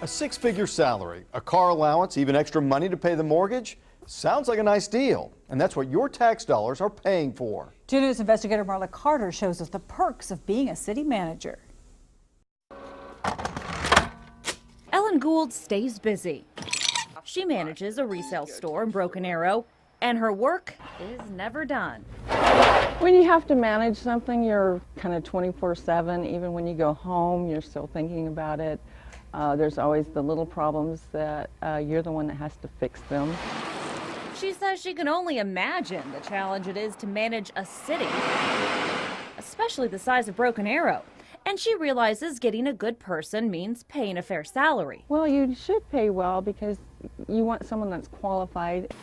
A six-figure salary, a car allowance, even extra money to pay the mortgage. Sounds like a nice deal, and that's what your tax dollars are paying for. 2 News investigator Marla Carter shows us the perks of being a city manager. Ellen Gould stays busy. She manages a resale store in Broken Arrow, and her work is never done. When you have to manage something, you're kind of 24/7. Even when you go home, you're still thinking about it. There's always the little problems that you're the one that has to fix them. She says she can only imagine the challenge it is to manage a city, especially the size of Broken Arrow. And she realizes getting a good person means paying a fair salary. Well, you should pay well because you want someone that's qualified.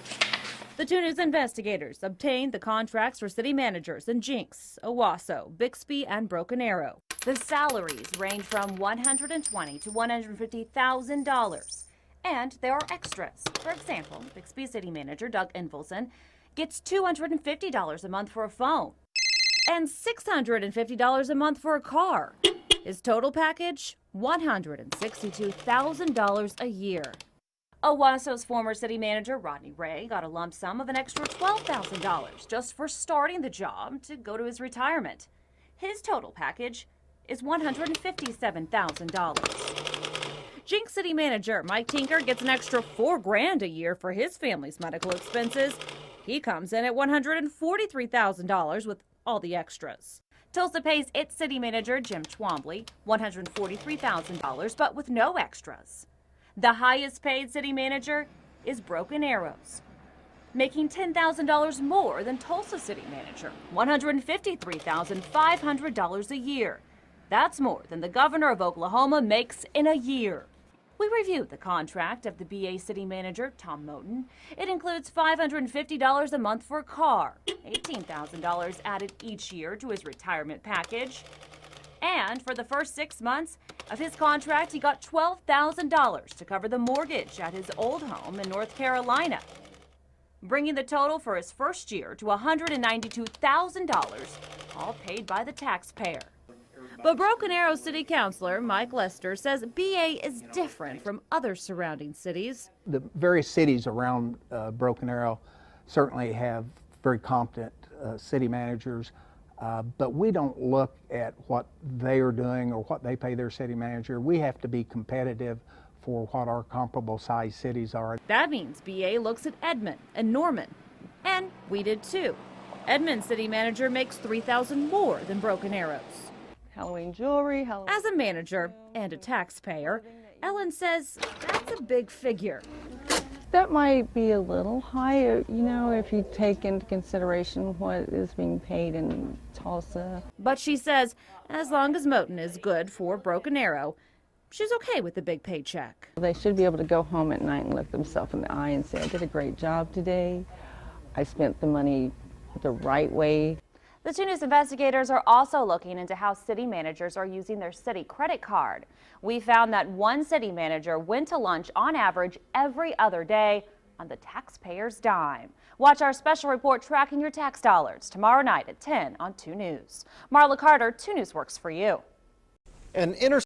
The 2 News investigators obtained the contracts for city managers in Jinx, Owasso, Bixby, and Broken Arrow. The salaries range from $120,000 to $150,000. And there are extras. For example, Bixby City Manager Doug Invelson gets $250 a month for a phone and $650 a month for a car. His total package, $162,000 a year. Owasso's former city manager, Rodney Ray, got a lump sum of an extra $12,000 just for starting the job to go to his retirement. His total package is $157,000. Jinx City Manager Mike Tinker gets an extra $4,000 a year for his family's medical expenses. He comes in at $143,000 with all the extras. Tulsa pays its city manager Jim Twombly $143,000, but with no extras. The highest paid city manager is Broken Arrows, making $10,000 more than Tulsa City Manager, $153,500 a year. That's more than the governor of Oklahoma makes in a year. We reviewed the contract of the BA City Manager, Tom Moten. It includes $550 a month for a car, $18,000 added each year to his retirement package. And for the first 6 months of his contract, he got $12,000 to cover the mortgage at his old home in North Carolina, bringing the total for his first year to $192,000, all paid by the taxpayer. But Broken Arrow City Councilor Mike Lester says BA is different from other surrounding cities. The various cities around Broken Arrow certainly have very competent city managers. But we don't look at what they are doing or what they pay their city manager. We have to be competitive for what our comparable size cities are. That means BA looks at Edmond and Norman, and we did too. Edmond's city manager makes $3,000 more than Broken Arrow's. Halloween jewelry, Halloween... As a manager and a taxpayer, Ellen says that's a big figure. That might be a little high, you know, if you take into consideration what is being paid in Tulsa. But she says as long as Moten is good for Broken Arrow, she's okay with the big paycheck. They should be able to go home at night and look themselves in the eye and say, I did a great job today. I spent the money the right way. The 2 News investigators are also looking into how city managers are using their city credit card. We found that one city manager went to lunch on average every other day on the taxpayer's dime. Watch our special report tracking your tax dollars tomorrow night at 10 on 2 News. Marla Carter, 2 News works for you. An